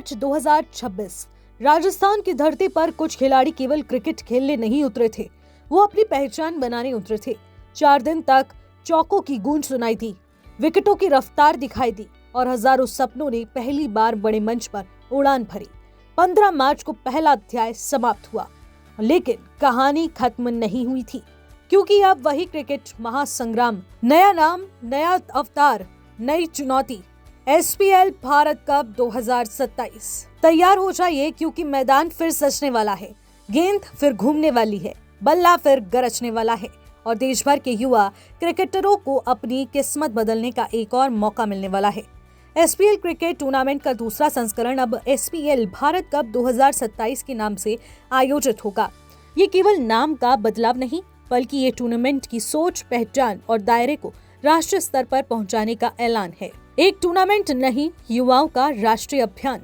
मार्च 2026 राजस्थान की धरती पर कुछ खिलाड़ी केवल क्रिकेट खेलने नहीं उतरे थे, वो अपनी पहचान बनाने उतरे थे। 4 दिन तक चौकों की गूंज सुनाई दी, विकेटों की रफ्तार दिखाई दी और हजारों सपनों ने पहली बार बड़े मंच पर उड़ान भरी। 15 मार्च को पहला अध्याय समाप्त हुआ, लेकिन कहानी खत्म नहीं हुई थी, क्योंकि अब वही क्रिकेट महासंग्राम, नया नाम, नया अवतार, नई चुनौती, एसपीएल भारत कप 2027। तैयार हो जाइए, क्योंकि मैदान फिर सजने वाला है, गेंद फिर घूमने वाली है, बल्ला फिर गरजने वाला है और देश भर के युवा क्रिकेटरों को अपनी किस्मत बदलने का एक और मौका मिलने वाला है। एसपीएल क्रिकेट टूर्नामेंट का दूसरा संस्करण अब एसपीएल भारत कप 2027 के नाम से आयोजित होगा। ये केवल नाम का बदलाव नहीं, बल्कि ये टूर्नामेंट की सोच, पहचान और दायरे को राष्ट्रीय स्तर पर पहुंचाने का ऐलान है। एक टूर्नामेंट नहीं, युवाओं का राष्ट्रीय अभियान।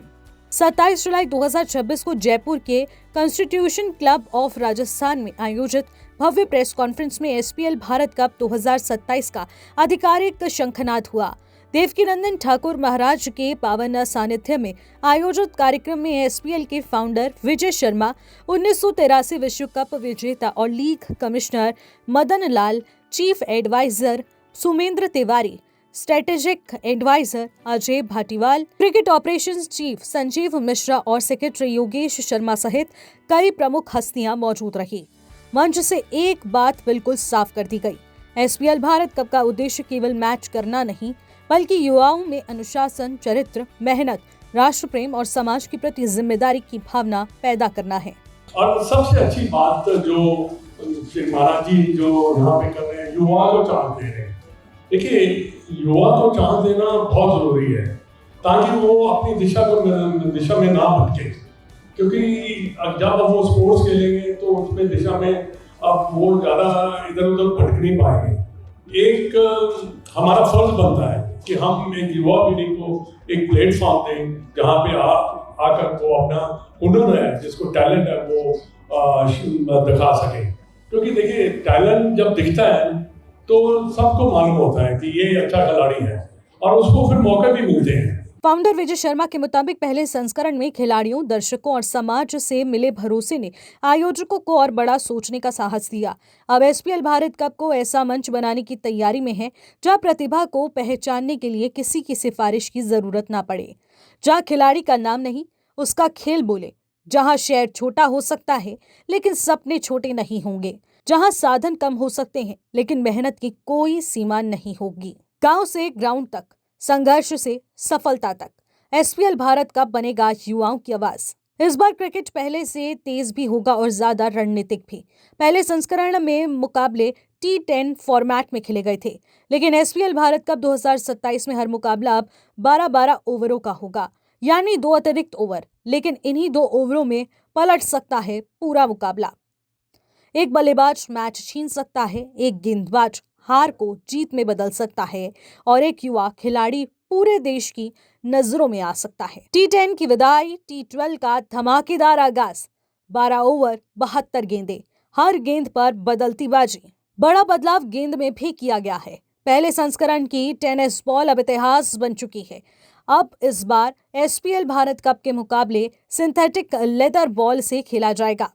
27 जुलाई 2026 को जयपुर के कॉन्स्टिट्यूशन क्लब ऑफ राजस्थान में आयोजित भव्य प्रेस कॉन्फ्रेंस में एसपीएल भारत कप 2027 का आधिकारिक शंखनाद हुआ। देवकीनंदन ठाकुर महाराज के पावन सानिध्य में आयोजित कार्यक्रम में एसपीएल के फाउंडर विजय शर्मा, 1983 विश्व कप विजेता और league commissioner Madan Lal, chief adviser Sumendra Tiwari, strategic adviser Ajay Bhatiwal, cricket operations chief Sanjeev Mishra और सेक्रेटरी योगेश शर्मा सहित कई प्रमुख हस्तियां मौजूद रही। मंच से एक बात बिल्कुल साफ कर दी गई, एसपीएल भारत कप का उद्देश्य केवल मैच करना नहीं, बल्कि युवाओं में अनुशासन, चरित्र, मेहनत, राष्ट्र प्रेम और समाज के प्रति जिम्मेदारी की भावना पैदा करना है। और सबसे अच्छी बात जो महाराज जी जो यहाँ पे कर रहे हैं, युवा को चांस दे रहे हैं। देखिए, युवा को चांस देना बहुत जरूरी है, ताकि वो अपनी दिशा में ना भटके, क्योंकि जब वो स्पोर्ट्स खेलेंगे तो उसमें दिशा में अब वो ज़्यादा इधर उधर भटक नहीं पाएंगे। एक हमारा फर्ज बनता है कि हम एक युवा पीढ़ी को एक प्लेटफॉर्म दें, जहाँ पे आकर वो अपना हुनर है, जिसको टैलेंट है, वो दिखा सके। क्योंकि देखिए, टैलेंट जब दिखता है तो सबको मालूम होता है कि ये अच्छा खिलाड़ी है और उसको फिर मौके भी मिलते हैं। फाउंडर विजय शर्मा के मुताबिक पहले संस्करण में खिलाड़ियों, दर्शकों और समाज से मिले भरोसे ने आयोजकों को और बड़ा सोचने का साहस दिया। अब एसपीएल भारत कप को ऐसा मंच बनाने की तैयारी में है, जहां प्रतिभा को पहचानने के लिए किसी की सिफारिश की जरूरत ना पड़े, जहां खिलाड़ी का नाम नहीं, उसका खेल बोले, जहां शहर छोटा हो सकता है लेकिन सपने छोटे नहीं होंगे, जहां साधन कम हो सकते हैं लेकिन मेहनत की कोई सीमा नहीं होगी। गांव से ग्राउंड तक, संघर्ष से सफलता तक, एसपीएल भारत कप बनेगा युवाओं की आवाज। इस बार क्रिकेट पहले से तेज भी होगा और ज्यादा रणनीतिक भी। पहले संस्करण में मुकाबले T10 फॉर्मेट में खेले गए थे, लेकिन एसपीएल भारत कप 2027 में हर मुकाबला अब 12-12 ओवरों का होगा, यानी 2 अतिरिक्त ओवर। लेकिन इन्हीं 2 ओवरों में पलट सकता है पूरा मुकाबला। एक बल्लेबाज मैच छीन सकता है, एक गेंदबाज हार को जीत में बदल सकता है और एक युवा खिलाड़ी पूरे देश की नजरों में आ सकता है। T10 की विदाई, T12 का धमाकेदार आगाज, 12 ओवर, 72 गेंदें, हर गेंद पर बदलती बाजी। बड़ा बदलाव गेंद में भी किया गया है। पहले संस्करण की टेनिस बॉल अब इतिहास बन चुकी है। अब इस बार एसपीएल भारत कप के मुकाबले सिंथेटिक लेदर बॉल से खेला जाएगा,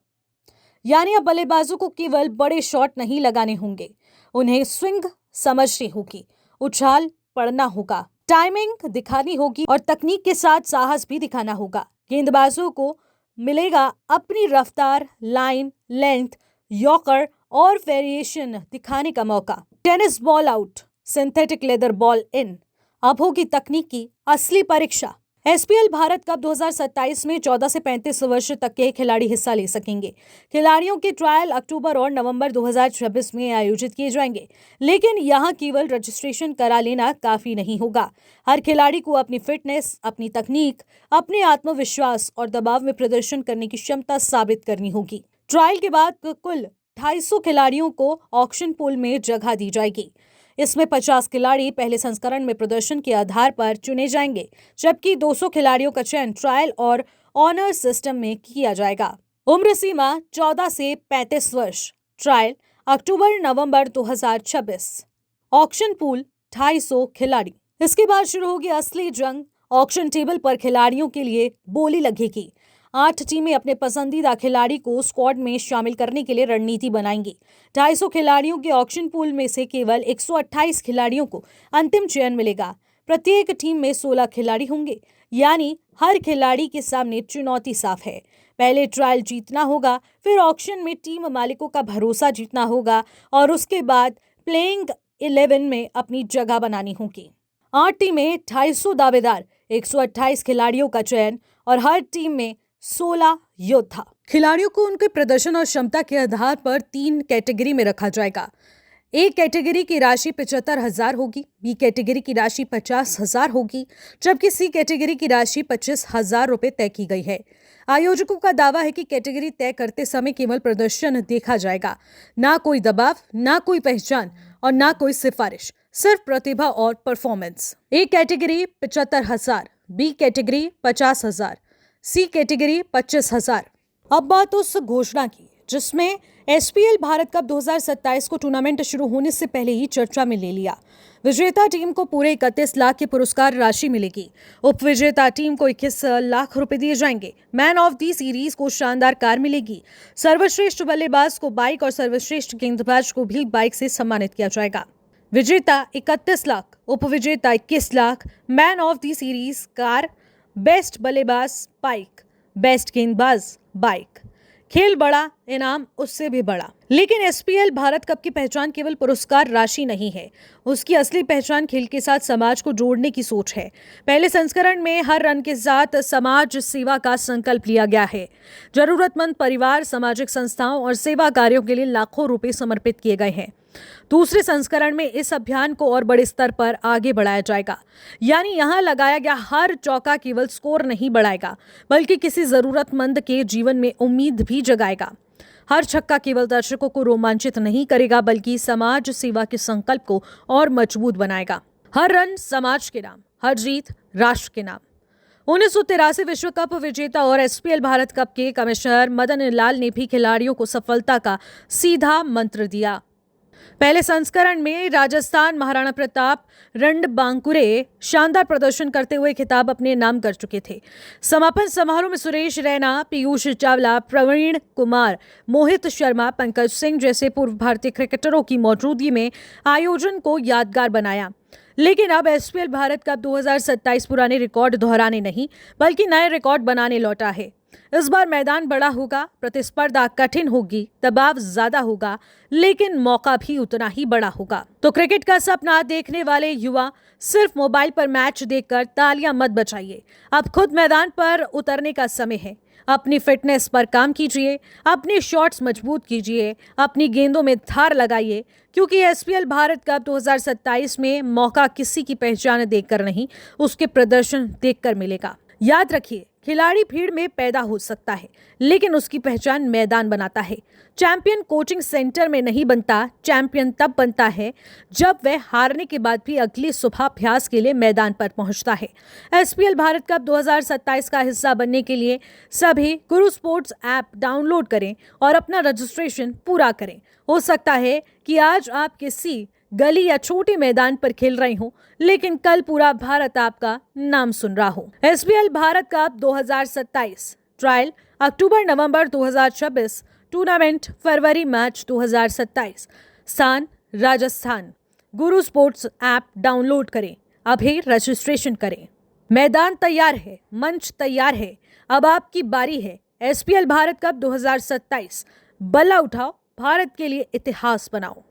यानी अब बल्लेबाजों को केवल बड़े शॉट नहीं लगाने होंगे, उन्हें स्विंग समझनी होगी, उछाल पड़ना होगा, टाइमिंग दिखानी होगी और तकनीक के साथ साहस भी दिखाना होगा। गेंदबाजों को मिलेगा अपनी रफ्तार, लाइन, लेंथ, यॉर्कर और वेरिएशन दिखाने का मौका। Tennis ball out, synthetic leather ball in, अब होगी तकनीक की असली परीक्षा। एसपीएल भारत कप 2027 में 14 से 35 वर्ष तक के खिलाड़ी हिस्सा ले सकेंगे। खिलाड़ियों के ट्रायल अक्टूबर और नवंबर 2026 में आयोजित किए जाएंगे, लेकिन यहां केवल रजिस्ट्रेशन करा लेना काफी नहीं होगा। हर खिलाड़ी को अपनी फिटनेस, अपनी तकनीक, अपने आत्मविश्वास और दबाव में प्रदर्शन करने की क्षमता साबित करनी होगी। ट्रायल के बाद कुल 250 खिलाड़ियों को ऑक्शन पूल में जगह दी जाएगी। इसमें 50 खिलाड़ी पहले संस्करण में प्रदर्शन के आधार पर चुने जाएंगे, जबकि 200 खिलाड़ियों का चयन ट्रायल और ऑनर सिस्टम में किया जाएगा। उम्र सीमा 14 से 35 वर्ष। ट्रायल अक्टूबर-नवंबर 2026। ऑक्शन पूल 250 खिलाड़ी। इसके बाद शुरू होगी असली जंग ऑक्शन टेबल पर खिलाड़ियों के लिए बोली लगेगी। 8 टीमें अपने पसंदीदा खिलाड़ी को स्क्वाड में शामिल करने के लिए रणनीति बनाएंगी। 250 खिलाड़ियों के ऑक्शन पूल में से केवल 128 खिलाड़ियों को अंतिम चयन मिलेगा। प्रत्येक टीम में 16 खिलाड़ी होंगे, यानी हर खिलाड़ी के सामने चुनौती साफ है। पहले ट्रायल जीतना होगा, फिर ऑक्शन में टीम मालिकों का भरोसा जीतना होगा और उसके बाद प्लेइंग 11 में अपनी जगह बनानी होगी। 8 टीमें, 250 दावेदार, 128 खिलाड़ियों का चयन और हर टीम में 16 योद्धा। खिलाड़ियों को उनके प्रदर्शन और क्षमता के आधार पर 3 कैटेगरी में रखा जाएगा। ए कैटेगरी की राशि 75,000 होगी, बी कैटेगरी की राशि 50,000 होगी, जबकि सी कैटेगरी की राशि 25,000 रुपए तय की गई है। आयोजकों का दावा है कि कैटेगरी तय करते समय केवल प्रदर्शन देखा जाएगा, ना कोई दबाव, ना कोई पहचान और ना कोई सिफारिश, सिर्फ प्रतिभा और performance. A category 75,000, B category 50,000, C category 25,000। अब बात उस घोषणा की जिसमें एसपीएल भारत कप 2027 को टूर्नामेंट शुरू होने से पहले ही चर्चा में ले लिया। विजेता टीम को पूरे 31 लाख की पुरस्कार राशि मिलेगी। उप विजेता टीम को 21 लाख रुपए दिए जाएंगे। मैन ऑफ दी सीरीज को शानदार कार मिलेगी। सर्वश्रेष्ठ बल्लेबाज को बाइक और सर्वश्रेष्ठ गेंदबाज को भी बाइक से सम्मानित किया जाएगा। विजेता 31 लाख, उप विजेता 21 lakh, man of the series car, best बल्लेबाज बाइक, बेस्ट गेंदबाज बाइक। खेल बड़ा, इनाम उससे भी बड़ा। लेकिन एसपीएल भारत कप की पहचान केवल पुरस्कार राशि नहीं है, उसकी असली पहचान खेल के साथ समाज को जोड़ने की सोच है। पहले संस्करण में हर रन के साथ समाज सेवा का संकल्प लिया गया है। जरूरतमंद परिवार, सामाजिक संस्थाओं और सेवा कार्यों के लिए लाखों रुपए समर्पित किए गए हैं। दूसरे संस्करण में इस अभियान को और बड़े स्तर पर आगे बढ़ाया जाएगा, यानी यहां लगाया गया हर चौका केवल स्कोर नहीं बढ़ाएगा, बल्कि किसी जरूरतमंद के जीवन में उम्मीद भी जगाएगा। हर छक्का केवल दर्शकों को रोमांचित नहीं करेगा, बल्कि समाज सेवा के संकल्प को और मजबूत बनाएगा। हर रन समाज के नाम, हर जीत राष्ट्र के नाम। 1983 विश्व कप विजेता और एसपीएल भारत कप के कमिश्नर मदन लाल ने भी खिलाड़ियों को सफलता का सीधा मंत्र दिया। पहले संस्करण में राजस्थान महाराणा प्रताप रणबांकुरे शानदार प्रदर्शन करते हुए खिताब अपने नाम कर चुके थे। समापन समारोह में सुरेश रैना, पीयूष चावला, प्रवीण कुमार, मोहित शर्मा, पंकज सिंह जैसे पूर्व भारतीय क्रिकेटरों की मौजूदगी में आयोजन को यादगार बनाया। लेकिन अब एसपीएल भारत कप 2027 पुराने रिकॉर्ड दोहराने नहीं, बल्कि नए रिकॉर्ड बनाने लौटा है। इस बार मैदान बड़ा होगा, प्रतिस्पर्धा कठिन होगी, दबाव ज्यादा होगा, लेकिन मौका भी उतना ही बड़ा होगा। तो क्रिकेट का सपना देखने वाले युवा सिर्फ मोबाइल पर मैच देखकर तालियां मत बजाइए। अब खुद मैदान पर उतरने का समय है। अपनी फिटनेस पर काम कीजिए, अपने शॉट्स मजबूत कीजिए, अपनी गेंदों में धार लगाइए, क्योंकि एसपीएल भारत कप 2027 में मौका किसी की पहचान देखकर नहीं, उसके प्रदर्शन देखकर मिलेगा। याद रखिए, खिलाड़ी भीड़ में पैदा हो सकता है, लेकिन उसकी पहचान मैदान बनाता है। चैंपियन कोचिंग सेंटर में नहीं बनता, चैंपियन तब बनता है जब वह हारने के बाद भी अगली सुबह अभ्यास के लिए मैदान पर पहुंचता है। एसपीएल भारत कप 2027 का हिस्सा बनने के लिए सभी गुरु स्पोर्ट्स ऐप डाउनलोड करें और अपना रजिस्ट्रेशन पूरा करें। हो सकता है कि आज आप किसी गली या छोटे मैदान पर खेल रहे हो, लेकिन कल पूरा भारत आपका नाम सुन रहा हो। एसपीएल भारत कप 2027 ट्रायल अक्टूबर-नवंबर 2026, टूर्नामेंट फरवरी मार्च 2027। स्थान राजस्थान। गुरु स्पोर्ट्स ऐप डाउनलोड करें, अभी रजिस्ट्रेशन करें। मैदान तैयार है, मंच तैयार है, अब आपकी बारी है। एसपीएल भारत कप 2027, बल्ला उठाओ, भारत के लिए इतिहास बनाओ।